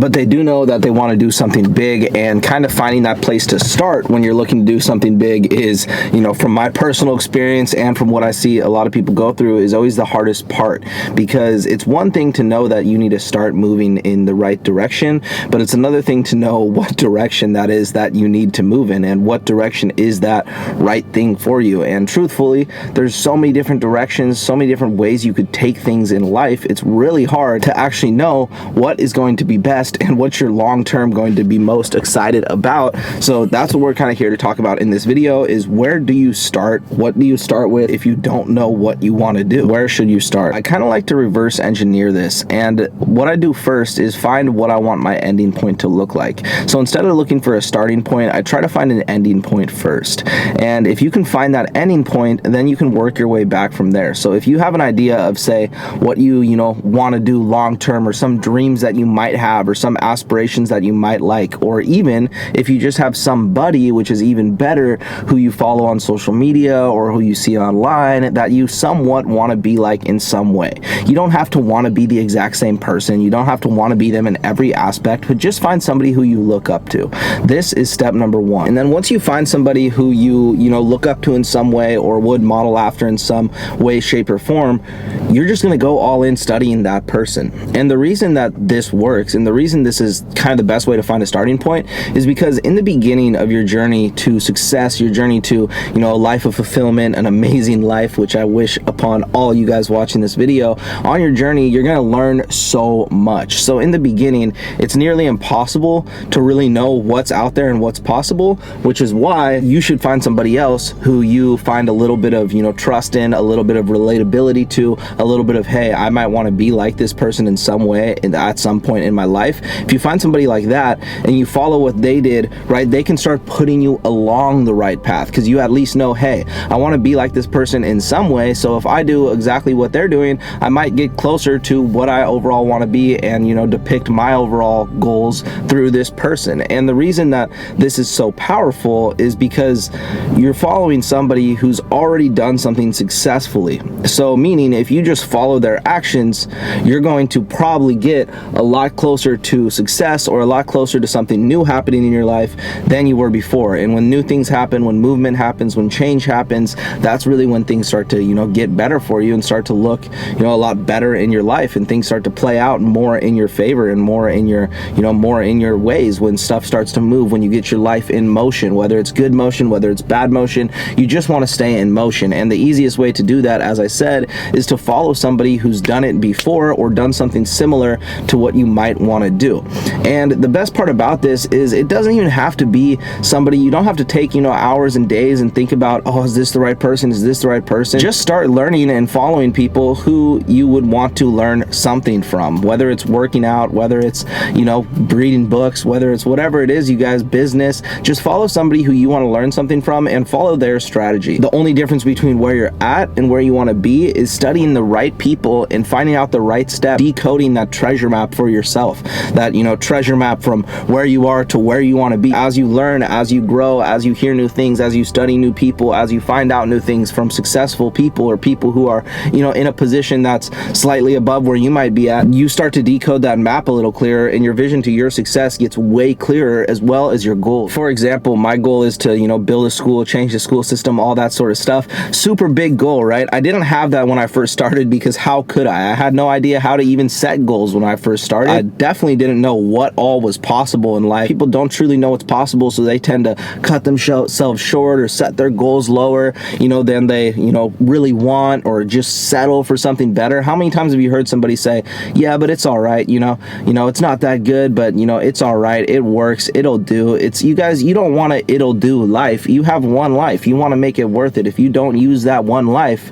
but they do know that they want to do something big, and kind of finding that place to start when you're looking to do something big is, you know, from my personal experience and from what I see a lot of people go through, is always the hardest part, because it's one thing to know that you need to start moving in the right direction, but it's another thing to know what direction that is that you need to move in, and what direction is that right thing for you. And truthfully, there's so many different directions, so many different ways you could take things in life. It's really hard to actually know what is going to be best and what you're long-term going to be most excited about. So that's what we're kind of here to talk about in this video, is where do you start? What do you start with if you don't know what you want to do? Where should you start? I kind of like to reverse engineer this, and what I do first is find what I want my ending point to look like. So instead of looking for a starting point, I try to find an ending point first. And if you can find that ending point, then you can work your way back from there. So if you have an idea of, say, what you want to do long-term, or some dreams that you might have, or some aspirations that you might like, or even if you just have somebody, which is even better, who you follow on social media or who you see online that you somewhat want to be like in some way. You don't have to want to be the exact same person. You don't have to want to be them in every aspect, but just find somebody who you look up to. This is step number one. And then once you find somebody who you look up to in some way, or would model after in some way, shape, or form, you're just going to go all in studying that person. And the reason that this works, and the reason this is kind of the best way to find a starting point, is because in the beginning of your journey to success, your journey to, a life of fulfillment, an amazing life, which I wish upon all you guys watching this video, on your journey, you're going to learn so much. So in the beginning, it's nearly impossible to really know what's out there and what's possible, which is why you should find somebody else who you find a little bit of, trust in, a little bit of relatability to, a little bit of, hey, I might want to be like this person in some way at some point in my life. If you find somebody like that and you follow what they did, right, they can start putting you along the right path, because you at least know, hey, I want to be like this person in some way, so if I do exactly what they're doing, I might get closer to what I overall want to be, and depict my overall goals through this person. And the reason that this is so powerful is because you're following somebody who's already done something successfully. So meaning, if you just follow their actions, you're going to probably get a lot closer to success, or a lot closer to something new happening in your life than you were before. And when new things happen, when movement happens, when change happens, that's really when things start to get better for you, and start to look a lot better in your life, and things start to play out more in your favor, and more in your more in your ways. When stuff starts to move, when you get your life in motion, whether it's good motion, whether it's bad motion, you just want to stay in motion. And the easiest way to do that, as I said, is to follow somebody who's done it before, or done something similar to what you might want to do. And the best part about this is it doesn't even have to be somebody, you don't have to take hours and days and think about, oh, is this the right person, is this the right person? Just start learning and following people who you would want to learn something from, whether it's working out, whether it's reading books, whether it's whatever it is, you guys, business. Just follow somebody who you want to learn something from, and follow their strategy. The only difference between where you're at and where you want to be is studying the right people and finding out the right step, decoding that treasure map for yourself, that treasure map from where you are to where you want to be. As you learn, as you grow, as you hear new things, as you study new people, as you find out new things from successful people, or people who are in a position that's slightly above where you might be at, you start to decode that map a little clearer, and your vision to your success gets way clearer, as well as your goal. For example, my goal is to build a school, change the school system, all that sort of stuff. Super big goal, right? I didn't have that when I first started, because how could I had no idea how to even set goals when I first started. I definitely didn't know what all was possible in life. People don't truly know what's possible, so they tend to cut themselves short, or set their goals lower than they really want, or just settle for something better. How many times have you heard somebody say, yeah, but it's all right, it's not that good, but it's all right, it works, it'll do. It's, you guys, you don't want to it'll do life. You have one life. You want to make it worth it. If you don't use that one life,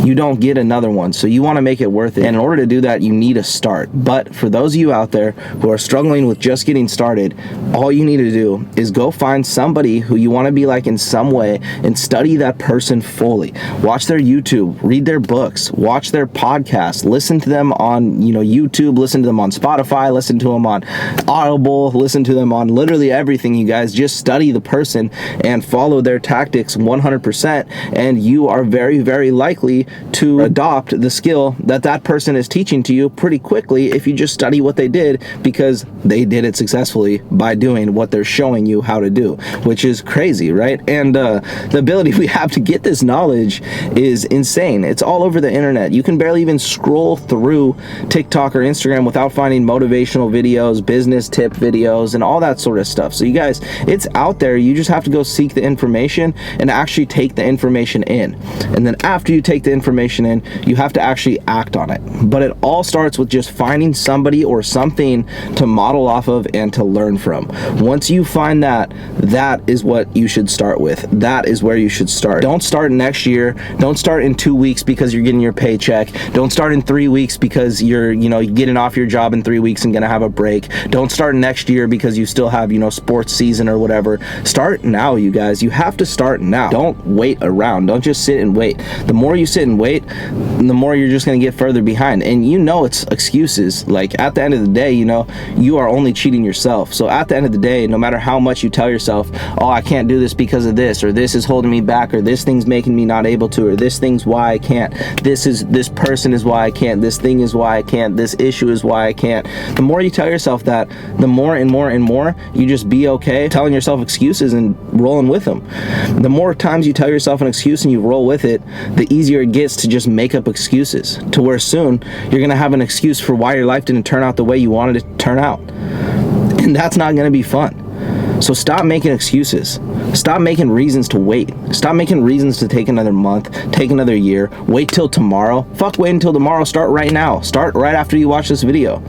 you don't get another one. So you want to make it worth it, and in order to do that, you need a start. But for those of you out there who are struggling with just getting started, all you need to do is go find somebody who you want to be like in some way, and study that person fully. Watch their YouTube, read their books, watch their podcasts, listen to them on YouTube, listen to them on Spotify, listen to them on Audible, listen to them on literally everything. You guys just study the person and follow their tactics 100%, and you are very, very likely to adopt the skill that that person is teaching to you pretty quickly if you just study what they did because they did it successfully by doing what they're showing you how to do, which is crazy, right? And the ability we have to get this knowledge is insane. It's all over the internet. You can barely even scroll through TikTok or Instagram without finding motivational videos, business tip videos, and all that sort of stuff. So you guys, it's out there. You just have to go seek the information and actually take the information in. And then after you take the information in, you have to actually act on it. But it all starts with just finding somebody or something to model off of and to learn from. Once you find that, that is what you should start with. That is where you should start. Don't start next year. Don't start in 2 weeks because you're getting your paycheck. Don't start in 3 weeks because you're, getting off your job in 3 weeks and gonna have a break. Don't start next year because you still have, sports season or whatever. Start now, you guys. You have to start now. Don't wait around. Don't just sit and wait. The more you sit and wait, the more you're just gonna get further behind. And it's excuses. Like, at the end of the day, you are only cheating yourself. So at the end of the day, no matter how much you tell yourself, oh, I can't do this because of this, or this is holding me back, or this thing's making me not able to, or this thing's why I can't, this person is why I can't, this thing is why I can't, this issue is why I can't. The more you tell yourself that, the more and more and more you just be okay telling yourself excuses and rolling with them. The more times you tell yourself an excuse and you roll with it, the easier it gets to just make up excuses, to where soon you're gonna have an excuse for why your life didn't turn out the way you wanted it to turn out. And that's not gonna be fun. So stop making excuses. Stop making reasons to wait. Stop making reasons to take another month, take another year, wait till tomorrow. Fuck wait until tomorrow. Start right now. Start right after you watch this video.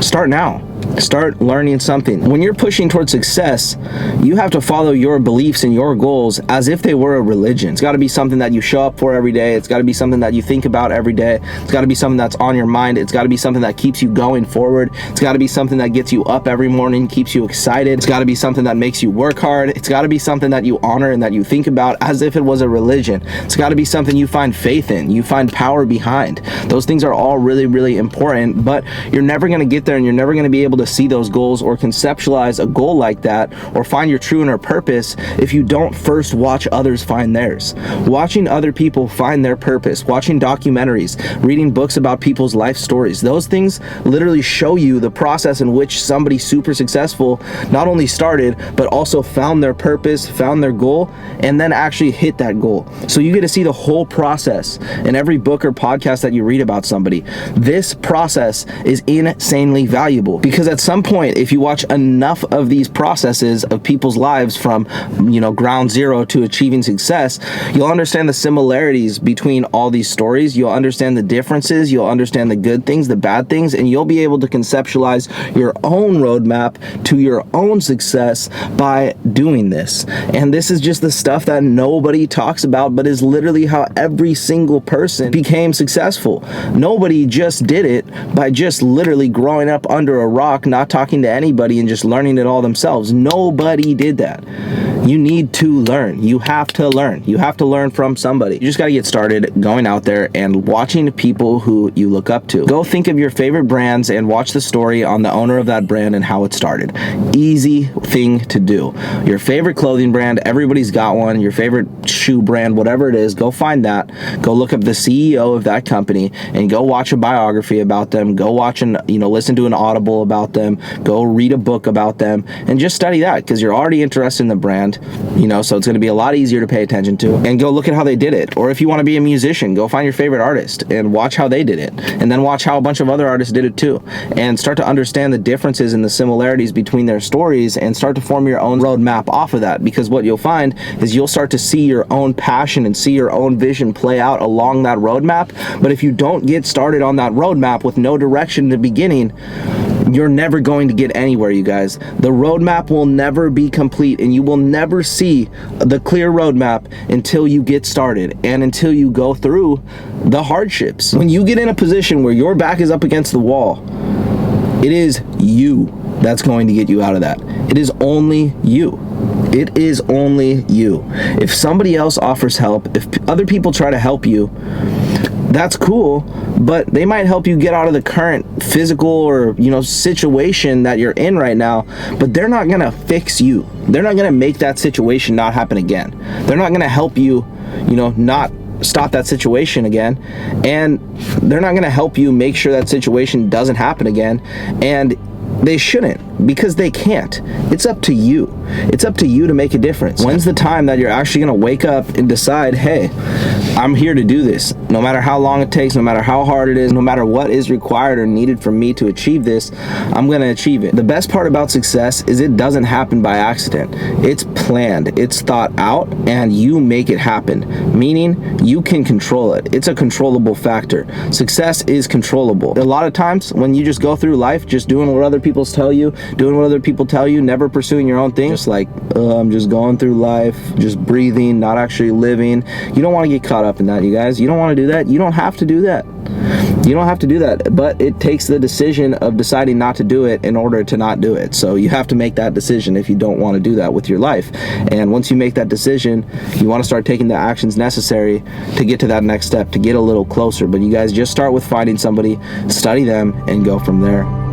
Start now. Start learning something. When you're pushing towards success, you have to follow your beliefs and your goals as if they were a religion. It's got to be something that you show up for every day. It's got to be something that you think about every day. It's got to be something that's on your mind. It's got to be something that keeps you going forward. It's got to be something that gets you up every morning, keeps you excited. It's got to be something that makes you work hard. It's got to be something that you honor and that you think about as if it was a religion. It's got to be something you find faith in, you find power behind. Those things are all really, really important, but you're never going to get there, and you're never going to be able to see those goals or conceptualize a goal like that or find your true inner purpose if you don't first watch others find theirs. Watching other people find their purpose, watching documentaries, reading books about people's life stories, those things literally show you the process in which somebody super successful not only started but also found their purpose, found their goal, and then actually hit that goal. So you get to see the whole process in every book or podcast that you read about somebody. This process is insanely valuable because at some point, if you watch enough of these processes of people's lives from, ground zero to achieving success, you'll understand the similarities between all these stories. You'll understand the differences. You'll understand the good things, the bad things, and you'll be able to conceptualize your own roadmap to your own success by doing this. And this is just the stuff that nobody talks about, but is literally how every single person became successful. Nobody just did it by just literally growing up under a rock, not talking to anybody, and just learning it all themselves. Nobody did that. You need to learn. You have to learn. You have to learn from somebody. You just got to get started going out there and watching people who you look up to. Go think of your favorite brands and watch the story on the owner of that brand and how it started. Easy thing to do. Your favorite clothing brand, everybody's got one. Your favorite shoe brand, whatever it is, go find that. Go look up the CEO of that company and go watch a biography about them. Go watch and listen to an Audible about them. Go read a book about them and just study that because you're already interested in the brand, so it's going to be a lot easier to pay attention to. And go look at how they did it. Or if you want to be a musician, go find your favorite artist and watch how they did it, and then watch how a bunch of other artists did it too, and start to understand the differences and the similarities between their stories and start to form your own roadmap off of that. Because what you'll find is you'll start to see your own passion and see your own vision play out along that roadmap. But if you don't get started on that roadmap with no direction in the beginning, you're never going to get anywhere, you guys. The roadmap will never be complete, and you will never see the clear roadmap until you get started and until you go through the hardships. When you get in a position where your back is up against the wall, it is you that's going to get you out of that. It is only you. It is only you. If somebody else offers help, if other people try to help you, that's cool, but they might help you get out of the current physical or situation that you're in right now, but they're not gonna fix you. They're not gonna make that situation not happen again. They're not gonna help you, not stop that situation again, and they're not gonna help you make sure that situation doesn't happen again. And They shouldn't, because they can't. It's up to you. It's up to you to make a difference. When's the time that you're actually going to wake up and decide, hey, I'm here to do this. No matter how long it takes, no matter how hard it is, no matter what is required or needed for me to achieve this, I'm going to achieve it. The best part about success is it doesn't happen by accident. It's planned, it's thought out, and you make it happen. Meaning, you can control it. It's a controllable factor. Success is controllable. A lot of times, when you just go through life just doing what other people tell you, never pursuing your own thing, just like, I'm just going through life, just breathing, not actually living. You don't want to get caught up in that, you guys. You don't want to do that. You don't have to do that. You don't have to do that, but it takes the decision of deciding not to do it in order to not do it. So you have to make that decision if you don't want to do that with your life. And once you make that decision, you want to start taking the actions necessary to get to that next step, to get a little closer. But you guys just start with finding somebody, study them, and go from there.